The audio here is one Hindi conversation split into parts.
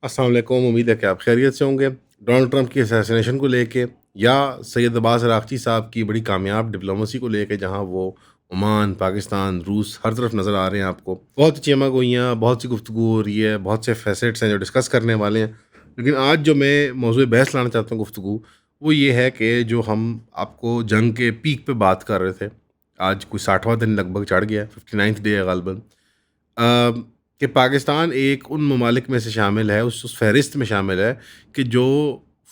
अस्सलाम वालेकुम। उम्मीद है कि आप खैरियत से होंगे। डोनाल्ड ट्रंप की असैसिनेशन को लेके या सैयद अब्बास अराग़ची साहब की बड़ी कामयाब डिप्लोमेसी को लेके, जहां वो ओमान, पाकिस्तान, रूस हर तरफ नज़र आ रहे हैं आपको। बहुत सी चमक-गोइयाँ, बहुत सी गुफ्तगू हो रही है, बहुत से फ़ैसेट्स हैं जो डिस्कस करने वाले हैं। लेकिन आज जो मैं मौज़ूए बहस लाना चाहता हूँ गुफ्तगू, वो ये है कि जो हम आपको जंग के पीक पे बात कर रहे थे, आज कोई 60वां दिन लगभग चढ़ गया है, 59th डे है गालिबन। कि पाकिस्तान एक उन ममालिक में से शामिल है, उस फ़हरिस्त में शामिल है कि जो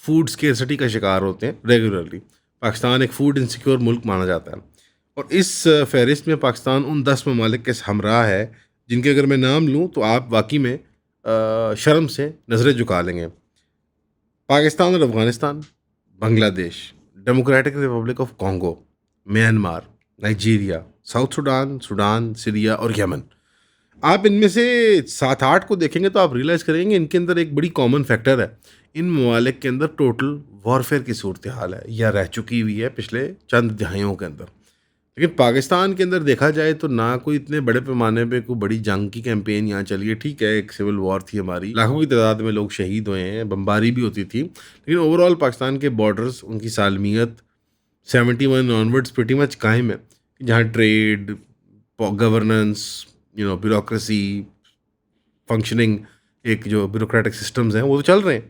फूड स्केर्सिटी का शिकार होते हैं रेगुलरली। पाकिस्तान एक फूड इनसिक्योर मुल्क माना जाता है, और इस फ़हरिस्त में पाकिस्तान उन 10 ममालिक के हमराह है, जिनके अगर मैं नाम लूँ तो आप वाक़ई में शर्म से नज़रें झुका लेंगे। पाकिस्तान और Afghanistan, Bangladesh, democratic Republic of Congo, Myanmar, Nigeria, south Sudan, Sudan, Syria और यमन। आप इनमें से 7-8 को देखेंगे तो आप रियलाइज़ करेंगे इनके अंदर एक बड़ी कॉमन फैक्टर है। इन ममालिक के अंदर टोटल वॉरफेयर की सूरत-ए-हाल है या रह चुकी हुई है पिछले चंद दहाइयों के अंदर। लेकिन पाकिस्तान के अंदर देखा जाए तो ना कोई इतने बड़े पैमाने पे कोई बड़ी जंग की कैंपेन यहाँ चली है। ठीक है, एक सिविल वॉर थी हमारी, लाखों की तादाद में लोग शहीद हुए हैं, बमबारी भी होती थी। लेकिन ओवरऑल पाकिस्तान के बॉर्डर्स, उनकी सालमियत 71 ऑनवर्ड्स प्रीटी मच कायम है। जहाँ ट्रेड, गवर्नेंस, ब्यूरोक्रेसी, फंक्शनिंग, एक जो ब्यूरोक्रेटिक सिस्टम्स हैं वो तो चल रहे हैं।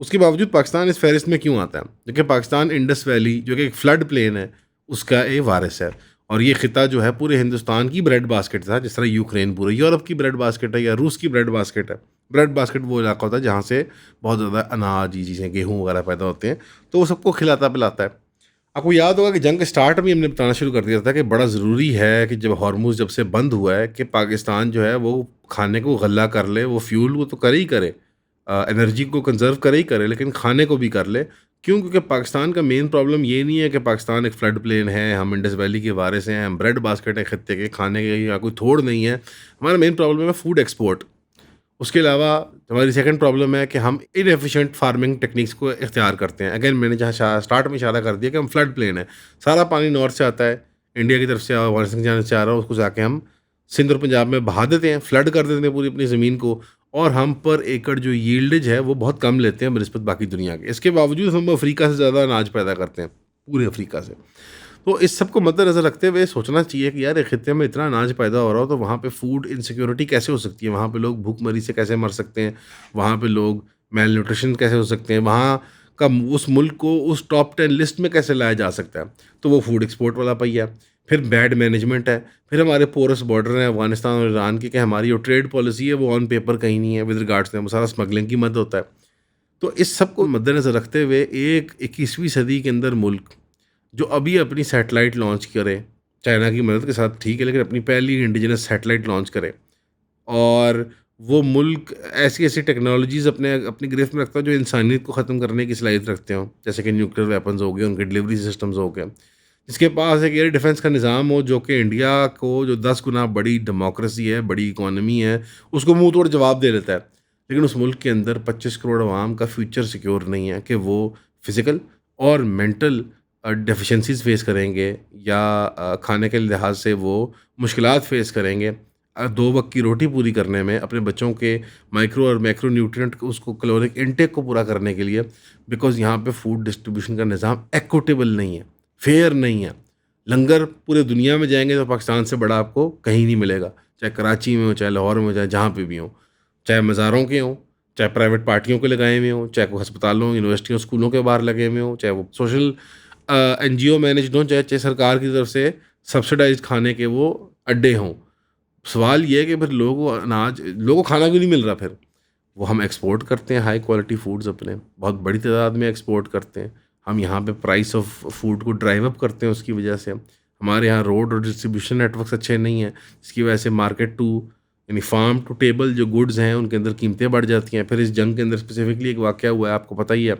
उसके बावजूद पाकिस्तान इस फहरिस्त में क्यों आता है? क्योंकि पाकिस्तान इंडस वैली, जो कि एक फ्लड प्लेन है, उसका एक वारिस है। और ये खिता जो है पूरे हिंदुस्तान की ब्रेड बास्केट था, जिस तरह यूक्रेन पूरे यूरोप की ब्रेड बास्केट है या रूस की ब्रेड बास्केट है। ब्रेड बास्केट वो इलाका होता है जहाँ से बहुत ज़्यादा अनाज, ये चीज़ें, गेहूँ वगैरह पैदा होते हैं, तो वो सबको खिलाता पिलाता है। आपको याद होगा कि जंग के स्टार्ट में हमने बताना शुरू कर दिया था कि बड़ा ज़रूरी है कि जब हॉर्मुज़ जब से बंद हुआ है कि पाकिस्तान जो है वो खाने को गल्ला कर ले, वो फ्यूल वो तो करे ही करे, एनर्जी को कंज़र्व करे ही करे, लेकिन खाने को भी कर ले। क्यों? क्योंकि पाकिस्तान का मेन प्रॉब्लम ये नहीं है कि पाकिस्तान एक फ्लड प्लेन है, हम इंडस वैली के वारिस हैं, हम ब्रेड बास्केट है खत्ते के, खाने के या कोई थोड़ नहीं है। हमारा मेन प्रॉब्लम है फूड एक्सपोर्ट। उसके अलावा हमारी सेकंड प्रॉब्लम है कि हम इनएफिशिएंट फार्मिंग टेक्निक्स को इख्तियार करते हैं। अगेन मैंने जहाँ स्टार्ट में इशारा कर दिया कि हम फ्लड प्लेन है, सारा पानी नॉर्थ से आता है, इंडिया की तरफ से अफगानिस्तान की जाने से आ रहा है, उसको जाके हम सिंध और पंजाब में बहा देते हैं, फ्लड कर देते हैं पूरी अपनी ज़मीन को। और हम पर एकड़ जो यील्डेज है वो बहुत कम लेते हैं बनिस्बत बाकी दुनिया के। इसके बावजूद हम अफ्रीका से ज़्यादा अनाज पैदा करते हैं, पूरे अफ्रीका से। तो इस सब को मद्देनज़र रखते हुए सोचना चाहिए कि यार, एक खित्ते में इतना अनाज पैदा हो रहा हो तो वहाँ पे फूड इनसिक्योरिटी कैसे हो सकती है? वहाँ पे लोग भूखमरी से कैसे मर सकते हैं? वहाँ पे लोग मेल न्यूट्रिशन कैसे हो सकते हैं? वहाँ का उस मुल्क को उस टॉप 10 लिस्ट में कैसे लाया जा सकता है? तो वो फूड एक्सपोर्ट वाला पहिया। फिर बैड मैनेजमेंट है। फिर हमारे पोरस बॉर्डर हैं अफ़गानिस्तान और ईरान के, कि हमारी जो ट्रेड पॉलिसी है वो ऑन पेपर कहीं नहीं है विद रिगार्ड्स टू, वो सारा स्मगलिंग की मद होता है। तो इस सब को मद्देनज़र रखते हुए एक 21वीं सदी के अंदर मुल्क जो अभी अपनी सैटेलाइट लॉन्च करे, चाइना की मदद के साथ ठीक है, लेकिन अपनी पहली इंडिजिनस सैटेलाइट लॉन्च करे, और वो मुल्क ऐसी ऐसी टेक्नोलॉजीज़ अपने अपनी गिरफ्त में रखता है जो इंसानियत को ख़त्म करने की सलाहियत रखते हो, जैसे कि न्यूक्लियर वेपन्स हो गए, उनके डिलीवरी सिस्टम्स हो गए। जिसके पास एक एयर डिफेंस का निज़ाम हो जो कि इंडिया को, जो 10 गुना बड़ी डेमोक्रेसी है, बड़ी इकॉनमी है, उसको मुंह तोड़ जवाब दे देता है। लेकिन उस मुल्क के अंदर 25 करोड़ अवाम का फ्यूचर सिक्योर नहीं है कि वो फिज़िकल और मेंटल डेफिशिएंसीज फेस करेंगे, या खाने के लिहाज से वो मुश्किलात फेस करेंगे, 2 वक्त की रोटी पूरी करने में, अपने बच्चों के माइक्रो और मैक्रो न्यूट्रिएंट को, उसको कैलोरिक इनटेक को पूरा करने के लिए। बिकॉज़ यहाँ पे फूड डिस्ट्रीब्यूशन का निज़ाम इक्विटेबल नहीं है, फेयर नहीं है। लंगर पूरे दुनिया में जाएँगे तो पाकिस्तान से बड़ा आपको कहीं नहीं मिलेगा, चाहे कराची में हो, चाहे लाहौर में हो, चाहे जहाँ पे भी हो, चाहे मज़ारों के हों, चाहे प्राइवेट पार्टियों के लगाए हुए हों, चाहे कोई अस्पतालों, यूनिवर्सिटियों, स्कूलों के बाहर लगे हुए हों, चाहे वो सोशल एनजीओ मैनेज्ड हों, चाहे चाहे सरकार की तरफ से सब्सिडाइज्ड खाने के वो अड्डे हों। सवाल ये है कि फिर लोगों को खाना क्यों नहीं मिल रहा फिर? वो हम एक्सपोर्ट करते हैं हाई क्वालिटी फूड्स, अपने बहुत बड़ी तादाद में एक्सपोर्ट करते हैं। हम यहाँ पे प्राइस ऑफ फूड को ड्राइव अप करते हैं, उसकी वजह से हमारे यहाँ रोड और डिस्ट्रीब्यूशन नेटवर्क्स अच्छे नहीं हैं, जिसकी वजह से मार्केट टू, यानी फार्म टू टेबल जो गुड्स हैं उनके अंदर कीमतें बढ़ जाती हैं। फिर इस जंग के अंदर स्पेसिफिकली एक वाक़या हुआ है, आपको पता ही है,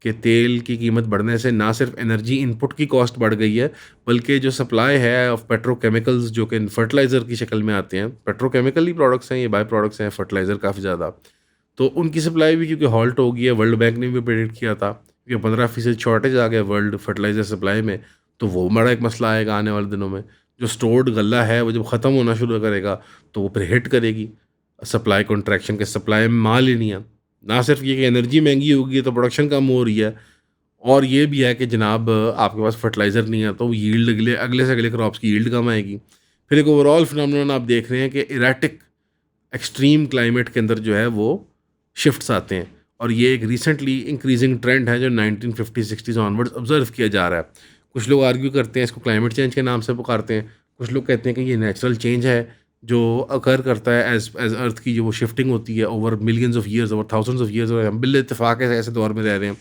कि तेल की कीमत बढ़ने से ना सिर्फ एनर्जी इनपुट की कॉस्ट बढ़ गई है, बल्कि जो सप्लाई है ऑफ पेट्रोकेमिकल्स, जो कि फर्टिलाइज़र की शक्ल में आते हैं, पेट्रोकेमिकल ही प्रोडक्ट्स हैं, ये बाय प्रोडक्ट्स हैं, फर्टिलाइज़र काफ़ी ज़्यादा, तो उनकी सप्लाई भी क्योंकि हॉल्ट हो गई है। वर्ल्ड बैंक ने भी प्रेडिक्ट किया था कि 15% शॉर्टेज आ गया वर्ल्ड फर्टिलाइज़र सप्लाई में, तो वो बड़ा एक मसला आएगा आने वाले दिनों में। जो स्टोर्ड गल्ला है वो जब ख़त्म होना शुरू करेगा तो वो फिर हिट करेगी सप्लाई कॉन्ट्रैक्शन के, सप्लाई में माल ही नहीं है। ना सिर्फ ये कि एनर्जी महंगी होगी तो प्रोडक्शन कम हो रही है, और ये भी है कि जनाब आपके पास फर्टिलाइज़र नहीं है तो यील्ड अगले अगले से अगले क्रॉप्स की यील्ड कम आएगी। फिर एक ओवरऑल फिनोमेनन आप देख रहे हैं कि इरेटिक एक्सट्रीम क्लाइमेट के अंदर जो है वो शिफ्ट्स आते हैं, और ये एक रिसेंटली इंक्रीजिंग ट्रेंड है जो 1950-60s ऑनवर्ड्स ऑब्जर्व किया जा रहा है। कुछ लोग आर्ग्यू करते हैं इसको क्लाइमेट चेंज के नाम से पुकारते हैं, कुछ लोग कहते हैं कि ये नेचुरल चेंज है जो अकर करता है एज एज अर्थ की जो वो शिफ्टिंग होती है over millions of years, over thousands of years, और हम बिल इत्तेफाक ऐसे दौर में रह रहे हैं।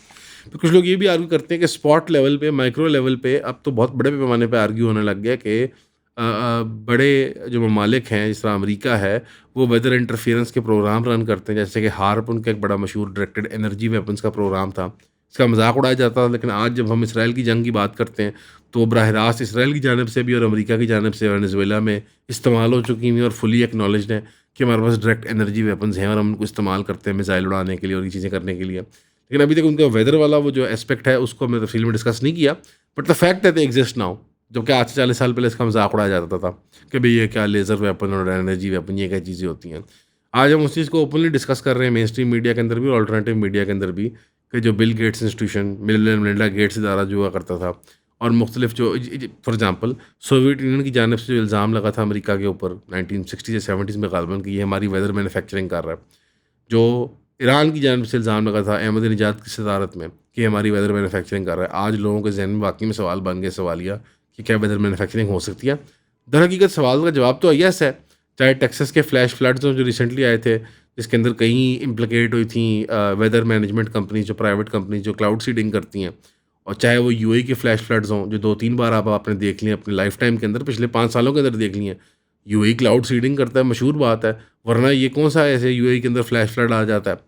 तो कुछ लोग ये भी आर्ग्यू करते हैं कि स्पॉट लेवल पे, माइक्रो लेवल पे अब तो बहुत बड़े पैमाने पे आर्ग्यू होने लग गया कि बड़े जो ममालिक हैं जिस तरह अमेरिका है, वो वेदर इंटरफेरेंस के प्रोग्राम रन करते हैं, जैसे कि हार्प उनका एक बड़ा मशहूर डायरेक्टेड एनर्जी वेपन्स का प्रोग्राम था। इसका मजाक उड़ाया जाता था, लेकिन आज जब हम इसराइल की जंग की बात करते हैं तो बराह रास्त इसराइल की जानब से भी और अमेरिका की जानब से वेनेजुएला में इस्तेमाल हो चुकी हुई और फुली एक्नॉलेज्ड है कि हमारे पास डायरेक्ट एनर्जी वेपन्स हैं और हम उनको इस्तेमाल करते हैं मिसाइल उड़ाने के लिए और ये चीज़ें करने के लिए। लेकिन अभी तक उनका वेदर वाला वो जो एस्पेक्ट है उसको हमने तफसील में डिस्कस नहीं किया, but the fact that they exist now, जबकि आज से 40 साल पहले इसका मजाक उड़ाया जाता था कि भाई ये क्या लेज़र वेपन और एनर्जी वेपन ये क्या चीज़ें होती हैं। आज हम उस चीज़ को ओपनली डिस्कस कर रहे हैं मेन स्ट्रीम मीडिया के अंदर भी और अल्टरनेटिव मीडिया के अंदर भी, कि जो बिल गेट्स इंस्टीट्यूशन, मिल मेलिंडा गेट्स इदारा जो हुआ करता था, और मुख्तलिफ जो फॉर एग्जांपल सोवियत यूनियन की जानिब से जो इल्ज़ाम लगा था अमेरिका के ऊपर 1960 या 70s में गालबन कि ये हमारी वेदर मैन्युफैक्चरिंग कर रहा है, जो ईरान की जानिब से इल्ज़ाम लगा था अहमदीनेजाद की सदारत में कि हमारी वेदर मैन्युफैक्चरिंग कर रहा है, आज लोगों के जहन में वाकई में सवाल बन गए सवालिया कि क्या वेदर मैन्युफैक्चरिंग हो सकती है। दर हकीकत सवाल का जवाब तो यस है। चाहे टेक्सास के फ्लैश फ्लड्स जो रिसेंटली आए थे, जिसके अंदर कहीं इम्प्लिकेट हुई थी वेदर मैनेजमेंट कंपनीज, जो प्राइवेट कंपनीज जो क्लाउड सीडिंग करती हैं, और चाहे वो यूएई के फ्लैश फ्लड्स हों जो 2-3 बार आप आपने देख लिए अपनी लाइफ टाइम के अंदर, पिछले 5 सालों के अंदर देख लिए हैं। यूएई क्लाउड सीडिंग करता है, मशहूर बात है, वरना ये कौन सा ऐसे यूएई के अंदर फ्लैश फ्लड आ जाता है।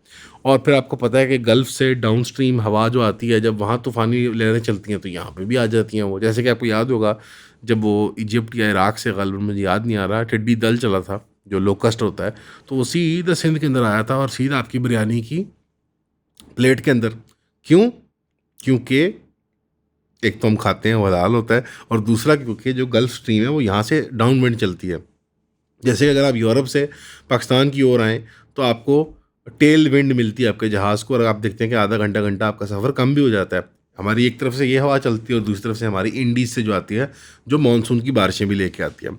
और फिर आपको पता है कि गल्फ़ से डाउन स्ट्रीम हवा जो आती है, जब वहाँ तूफ़ानी लहरें चलती हैं तो यहाँ पे भी आ जाती हैं वो। जैसे कि आपको याद होगा जब वो इजिप्ट या इराक से, ग़ालिबन मुझे याद नहीं आ रहा, टिड्डी दल चला था जो लोकस्ट होता है, तो वो सीधा सिंध के अंदर आया था और सीधा आपकी बिरयानी की प्लेट के अंदर। क्यों? क्योंकि एक तो हम खाते हैं वो हलाल होता है, और दूसरा क्योंकि जो गल्फ़ स्ट्रीम है वो यहाँ से डाउन विंड चलती है। जैसे अगर आप यूरोप से पाकिस्तान की ओर आएँ तो आपको टेल विंड मिलती है आपके जहाज़ को, और आप देखते हैं कि आधा घंटा घंटा आपका सफ़र कम भी हो जाता है। हमारी एक तरफ से ये हवा चलती है और दूसरी तरफ से हमारी इंडीज़ से जो आती है, जो मानसून की बारिशें भी लेके आती है।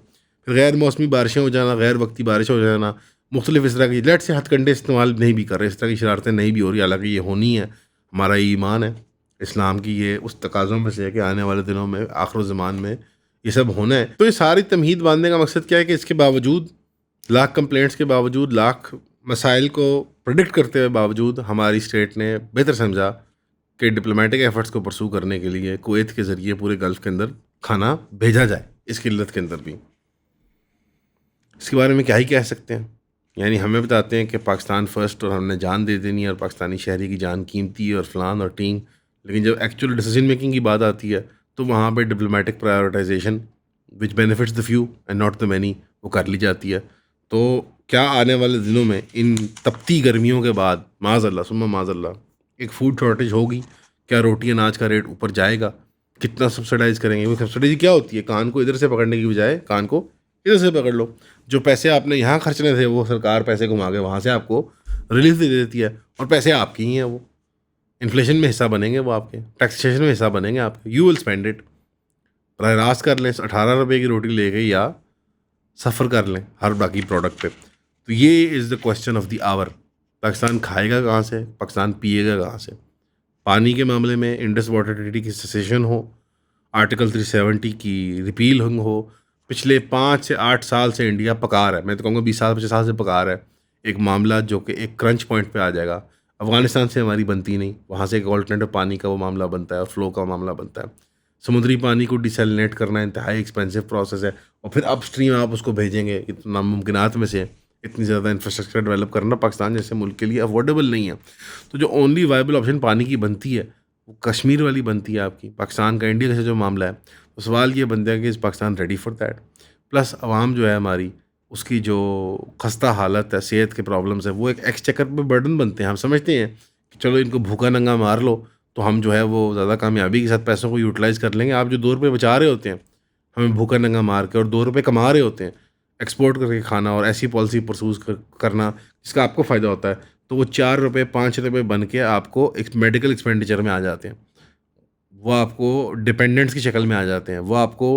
फिर गैर मौसमी बारिशें हो जाना, गैर वक्ती बारिश हो जाना, मुख्तलिफ इस तरह की लेट से हथकंडे इस्तेमाल नहीं भी कर रहे, इस तरह की शरारतें नहीं भी हो रही, हालांकि ये होनी है, हमारा ये ईमान है इस्लाम की, ये उस तकाज़ों में से है कि आने वाले दिनों में आखिर ज़मान में ये सब होना है। तो ये सारी तमहीद बांधने का मकसद क्या है कि इसके बावजूद, लाख कंप्लेंट्स के बावजूद, लाख मसाइल को प्रेडिक्ट करते हुए बावजूद, हमारी स्टेट ने बेहतर समझा कि डिप्लोमेटिक एफर्ट्स को परसू करने के लिए कुवैत के ज़रिए पूरे गल्फ़ के अंदर खाना भेजा जाए इस किल्लत के अंदर भी। इसके बारे में क्या ही कह सकते हैं, यानी हमें बताते हैं कि पाकिस्तान फ़र्स्ट और हमने जान दे देनी है और पाकिस्तानी शहरी की जान कीमती है और फ़लान और टीम, लेकिन जब एक्चुअल डिसीजन मेकिंग की बात आती है तो वहाँ पे diplomatic prioritisation which benefits the few and not the many वो कर ली जाती है। तो क्या आने वाले दिनों में इन तपती गर्मियों के बाद माज़अल्लाह सुम्मा माज़अल्लाह एक फ़ूड शॉर्टेज होगी? क्या रोटी अनाज का रेट ऊपर जाएगा? कितना सब्सिडाइज़ करेंगे? वो सब्सिडाइज क्या होती है? कान को इधर से पकड़ने की बजाय कान को इधर से पकड़ लो। जो पैसे आपने यहाँ खर्चने थे वो सरकार पैसे घुमा के वहाँ से आपको रिलीफ दे देती है, और पैसे आपके ही हैं, वो इन्फ्लेशन में हिस्सा बनेंगे, वो आपके टैक्सेशन में हिस्सा बनेंगे आपके। You will spend it. बराह रास्त कर लें 18 रुपये की रोटी ले गई, या सफ़र कर लें हर बाकी प्रोडक्ट पे। तो ये is the question of the hour. Pakistan खाएगा कहाँ से? पाकिस्तान पिएगा कहाँ से? पानी के मामले में इंडस वाटर ट्रीटी की सेसेशन हो, आर्टिकल 370 की रिपील हो, पिछले 5 से 8 साल से इंडिया पका रहा है, मैं तो कहूँगा 20 साल 25 साल से पका रहा है एक मामला जो कि एक क्रंच पॉइंट पे आ जाएगा। अफ़गानिस्तान से हमारी बनती नहीं, वहाँ से एक ऑल्टरनेटिव पानी का वो मामला बनता है और फ्लो का मामला बनता है। समुद्री पानी को डिसैलिनेट करना इंतहाई एक्सपेंसिव प्रोसेस है, और फिर अपस्ट्रीम आप उसको भेजेंगे, इतना नामुमकिनात में से इतनी ज़्यादा इंफ्रास्ट्रक्चर डेवलप करना पाकिस्तान जैसे मुल्क के लिए अफोर्डेबल नहीं है। तो जो ओनली वायबल ऑप्शन पानी की बनती है वो कश्मीर वाली बनती है आपकी, पाकिस्तान का इंडिया से जो मामला है। तो सवाल ये बनता है कि is Pakistan ready for that? Plus आवाम जो है हमारी, उसकी जो खस्ता हालत है, सेहत के प्रॉब्लम्स है, वो एक एक्सचेकर पे बर्डन बनते हैं। हम समझते हैं कि चलो इनको भूखा नंगा मार लो तो हम जो है वो ज़्यादा कामयाबी के साथ पैसों को यूटिलाइज़ कर लेंगे। आप जो 2 रुपये बचा रहे होते हैं हमें भूखा नंगा मार के, और 2 रुपये कमा रहे होते हैं एक्सपोर्ट करके खाना और ऐसी पॉलिसी परसूज करना जिसका आपको फ़ायदा होता है, तो वो 4 रुपये 5 रुपये बन के आपको एक मेडिकल एक्सपेंडिचर में आ जाते हैं। वो आपको डिपेंडेंट्स की शक्ल में आ जाते हैं। वो आपको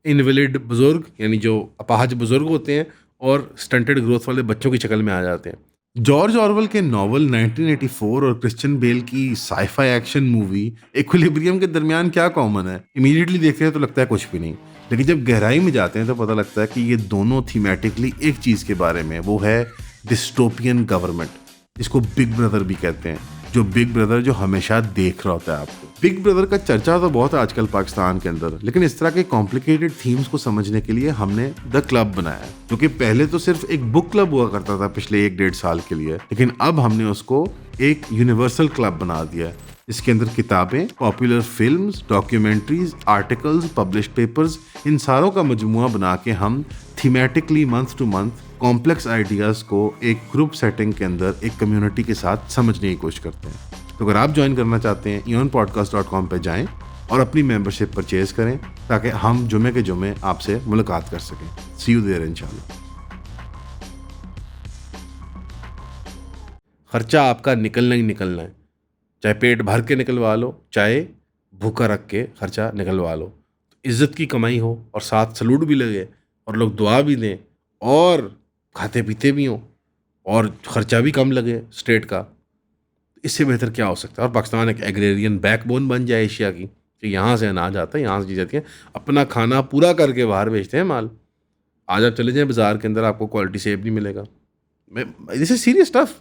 इनवैलिड बुज़ुर्ग यानी जो अपाहज बुज़ुर्ग होते हैं और स्टंटेड ग्रोथ वाले बच्चों की शक्ल में आ जाते हैं। जॉर्ज ऑरवेल के नॉवल 1984 और क्रिश्चियन बेल की साइ-फाई एक्शन मूवी इक्विलिब्रियम के दरमियान क्या कॉमन है? इमीडिएटली देखते हैं तो लगता है कुछ भी नहीं। लेकिन जब गहराई में जाते हैं तो पता लगता है कि ये दोनों थीमेटिकली एक चीज़ के बारे में, वो है डिस्टोपियन गवर्नमेंट, जिसको बिग ब्रदर भी कहते हैं। जो बिग ब्रदर जो हमेशा देख रहा होता है आपको। बिग ब्रदर का चर्चा तो बहुत है आजकल पाकिस्तान के अंदर, लेकिन इस तरह के कॉम्प्लिकेटेड थीम्स को समझने के लिए हमने द क्लब बनाया है, जो कि पहले तो सिर्फ एक बुक क्लब हुआ करता था पिछले 1-1.5 साल के लिए, लेकिन अब हमने उसको एक यूनिवर्सल क्लब बना दिया है, जिसके अंदर किताबें, popular films, documentaries, articles, published papers, इन सारों का मजमुआ बना के हम thematically month to month complex ideas को एक ग्रुप सेटिंग के अंदर एक कम्युनिटी के साथ समझने की कोशिश करते हैं। तो अगर आप ज्वाइन करना चाहते हैं eonpodcast.com पे जाएं और अपनी मेंबरशिप परचेज करें, ताकि हम जुमे के जुमे आपसे मुलाकात कर सकें। सी यू देयर इंशाल्लाह। खर्चा आपका निकलना ही निकलना है, चाहे पेट भर के निकलवा लो, चाहे भूखा रख के खर्चा निकलवा लो। इज्जत की कमाई हो और साथ सलूट भी लगे और लोग दुआ भी दें और खाते पीते भी हों और खर्चा भी कम लगे स्टेट का, इससे बेहतर क्या हो सकता है? और पाकिस्तान एक एग्रेरियन बैकबोन बन जाए एशिया की, कि यहाँ से अनाज आता है, यहाँ से चीज़ आती है, अपना खाना पूरा करके बाहर बेचते हैं माल। आज आप चले जाएं बाज़ार के अंदर, आपको क्वालिटी सेब नहीं मिलेगा। मैं दिस इज सीरियस स्टफ।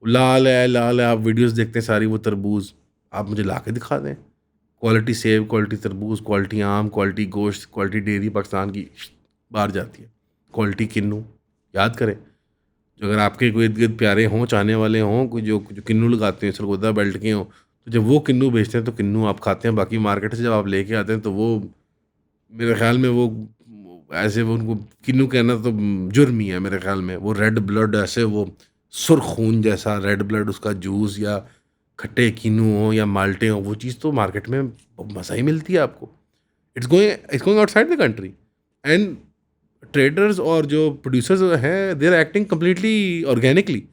लाल है, आप वीडियोस देखते हैं सारी, वो तरबूज आप मुझे ला के दिखा दें। क्वालिटी सेब, क्वालिटी तरबूज, क्वालिटी आम, क्वालिटी गोश्त, क्वालिटी डेयरी पाकिस्तान की बाहर जाती है। क्वालिटी किन्नू याद करें, जो अगर आपके कोई इर्द गिर्द प्यारे हों, चाहने वाले हों, कोई जो किन्नू लगाते हैं, सरगोदा बेल्ट के हों, तो जब वो किन्नू बेचते हैं तो किन्नू आप खाते हैं। बाकी मार्केट से जब आप लेके आते हैं तो वो मेरे ख्याल में वो ऐसे, वो उनको किन्नू कहना तो जुर्म ही है मेरे ख्याल में। वो रेड ब्लड ऐसे, वो सुर्ख खून जैसा रेड ब्लड, उसका जूस या खट्टे किन्नू हो या माल्टे हो, वो चीज़ तो मार्केट में मज़ा ही मिलती है आपको। It's going outside the country and traders और जो प्रोड्यूसर्स हैं, they are acting completely organically.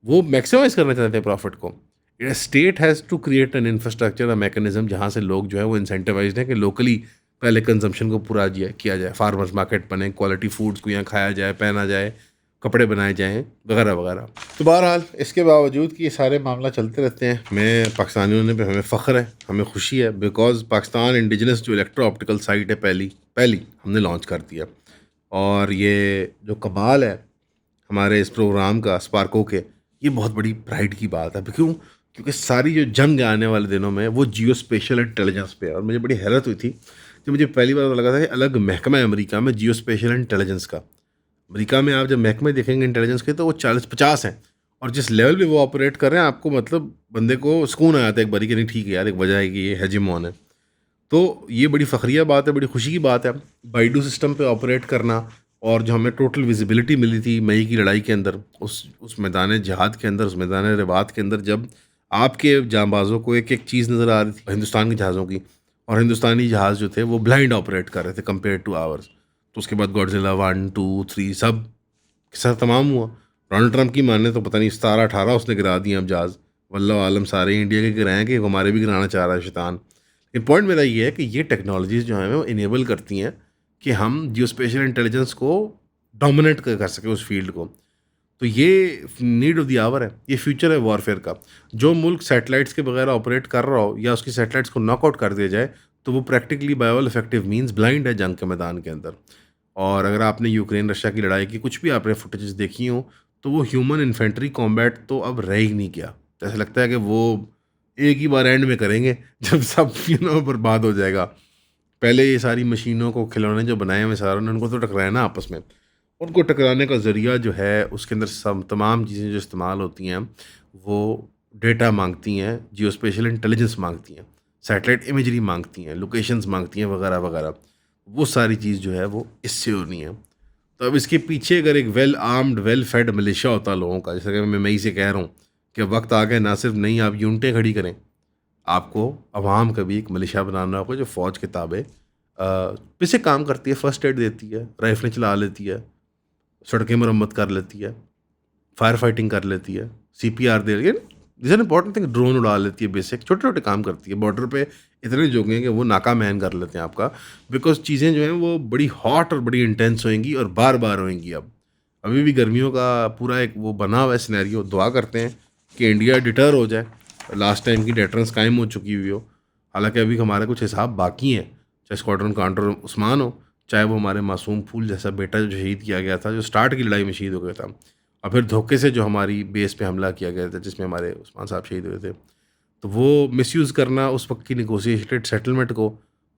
वो मैक्सिमाइज करना चाहते हैं प्रॉफिट को। State has to create an infrastructure, a mechanism, जहाँ से लोग जो है वो इंसेंटिवाइज्ड हैं कि लोकली पहले कंजम्पशन को पूरा किया जाए, फार्मर्स मार्केट बने, क्वालिटी फूड्स को यहाँ खाया जाए, पहना जाए, कपड़े बनाए जाएँ, वगैरह वगैरह। तो बहरहाल इसके बावजूद कि ये सारे मामला चलते रहते हैं, मैं पाकिस्तानियों ने पे हमें फ़ख्र है, हमें खुशी है, बिकॉज पाकिस्तान इंडिजिनस जो इलेक्ट्रो ऑप्टिकल साइट है पहली हमने लॉन्च कर दिया। और ये जो कमाल है हमारे इस प्रोग्राम का, स्पार्को के, ये बहुत बड़ी प्राइड की बात है। क्यों? क्योंकि सारी जो जंग आने वाले दिनों में वो जियो स्पेशल इंटेलिजेंस पे है। और मुझे बड़ी हैरत हुई थी जब मुझे पहली बार लगा था कि अलग महकमा है अमेरिका में जियो स्पेशल इंटेलिजेंस का। अमेरिका में आप जब महकमे देखेंगे इंटेलिजेंस के तो वो 40-50 हैं, और जिस लेवल पे वो ऑपरेट कर रहे हैं, आपको मतलब बंदे को सुकून आ जाता है एक बारी कि नहीं ठीक है यार, एक वजह है कि ये हेजिमोन है। तो ये बड़ी फ़ख्रिया बात है, बड़ी खुशी की बात है। बाइडू सिस्टम पे ऑपरेट करना, और जो हमें टोटल विजिबिलिटी मिली थी मई की लड़ाई के अंदर, उस मैदान जिहाद के अंदर, उस मैदान रिबात के अंदर, जब आपके जांबाजों को एक एक चीज़ नज़र आ रही थी हिंदुस्तान के जहाज़ों की, और हिंदुस्तानी जहाज़ जो थे वो ब्लाइंड ऑपरेट कर रहे थे कंपेयर टू आवर्स। तो उसके बाद गॉडजिला 1, 2, 3 सब किस्सा तमाम हुआ। डोनाल्ड ट्रंप की माने तो पता नहीं 17-18 उसने गिरा दिए अब जहाज़। वल्लाह आलम सारे इंडिया के गिराएँ कि हमारे भी गिराना चाह रहा है शैतान। लेकिन पॉइंट मेरा ये है कि ये टेक्नोलॉजीज़ जो हैं वो इनेबल करती हैं कि हम जियो स्पेशल इंटेलिजेंस को डोमिनेट कर सकें उस फील्ड को। तो ये नीड ऑफ द आवर है, ये फ्यूचर है वॉरफेयर का। जो मुल्क सैटेलाइट्स के बगैर ऑपरेट कर रहा हो या उसकी सैटेलाइट्स को नॉकआउट कर दिया जाए, तो वो practically by all effective means blind है जंग के मैदान के अंदर। और अगर आपने यूक्रेन रशिया की लड़ाई की कुछ भी आपने फुटेजेस देखी हो, तो वो ह्यूमन इन्फेंट्री कॉम्बैट तो अब रह ही नहीं गया। ऐसा लगता है कि वो एक ही बार एंड में करेंगे जब सब बर्बाद हो जाएगा। पहले ये सारी मशीनों को, खिलौने जो बनाए हुए सारों ने, उनको तो टकराया ना आपस में। उनको टकराने का ज़रिया जो है, उसके अंदर सब तमाम चीज़ें जो इस्तेमाल होती हैं, वो डेटा मांगती हैं, जियो स्पेशल इंटेलिजेंस मांगती हैं, सैटेलाइट इमेजरी मांगती हैं, लोकेशंस मांगती हैं, वगैरह वगैरह। वो सारी चीज़ जो है वो इससे होनी है। तो अब इसके पीछे अगर एक well armed, well fade militia होता लोगों का, जैसे कि मैं मई से कह रहा हूँ कि वक्त आ गया, ना सिर्फ नहीं आप यूनिटें खड़ी करें, आपको अवाम का भी एक मिलिशिया बनाना होगा जो फ़ौज के ताबे पीछे काम करती है, फर्स्ट एड देती है, राइफलें चला लेती है, सड़कें मरम्मत कर लेती है, फायर फाइटिंग कर लेती है, CPR दे रही है, this an important thing, drone उड़ा लेती है, बेसिक छोटे छोटे काम करती है। बॉर्डर पे इतने जोगे हैं कि वो नाका मैन कर लेते हैं आपका, बिकॉज चीज़ें जो हैं वो बड़ी हॉट और बड़ी इंटेंस होएंगी और बार बार होएंगी। अब अभी भी गर्मियों का पूरा एक वो बना हुआ है सिनेरियो, दुआ करते हैं कि इंडिया डिटर हो जाए, लास्ट टाइम की डेटरेंस कायम हो चुकी हुई हो। हालांकि अभी हमारे कुछ हिसाब बाकी हैं, चाहे स्क्वाड्रन कमांडर उस्मान हो, चाहे वो हमारे मासूम फूल जैसा बेटा जो शहीद किया गया था, जो स्टार्ट की लड़ाई में शहीद हो गया था, और फिर धोखे से जो हमारी बेस पे हमला किया गया था जिसमें हमारे उस्मान साहब शहीद हुए थे। तो वो मिसयूज़ करना उस वक्त की निगोशिएटेड सेटलमेंट को,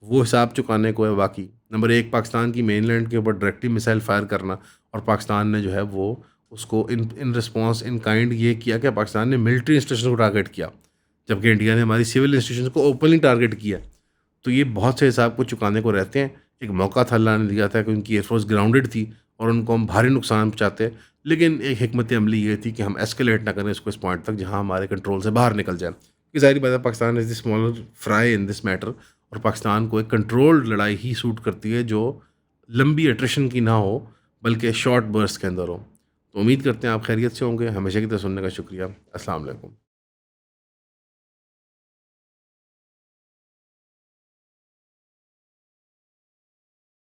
वो हिसाब चुकाने को है बाकी। नंबर एक, पाकिस्तान की मेनलैंड के ऊपर डायरेक्टली मिसाइल फायर करना, और पाकिस्तान ने जो है वो उसको इन इन रिस्पॉन्स इन काइंड ये किया कि पाकिस्तान ने मिलिट्री इंस्टीट्यूशन को टारगेट किया, जबकि इंडिया ने हमारी सिविल इंस्टीट्यूशन को ओपनली टारगेट किया। तो ये बहुत से हिसाब को चुकाने को रहते हैं। एक मौका था अल्लाह ने दिया था कि उनकी एयरफोर्स ग्राउंडेड थी और उनको हम भारी नुकसान पहुँचाते, लेकिन एक हिकमत अमली ये थी कि हम एस्केलेट ना करें इसको इस पॉइंट तक जहाँ हमारे कंट्रोल से बाहर निकल जाए। कि ज़ाहिर बात है Pakistan is the smaller fry in this matter, और पाकिस्तान को एक कंट्रोल्ड लड़ाई ही सूट करती है जो लंबी अट्रिशन की ना हो, बल्कि शॉर्ट बर्स्ट के अंदर हो। तो उम्मीद करते हैं आप खैरियत से होंगे। हमेशा की तरह सुनने का शुक्रिया। अस्सलाम वालेकुम।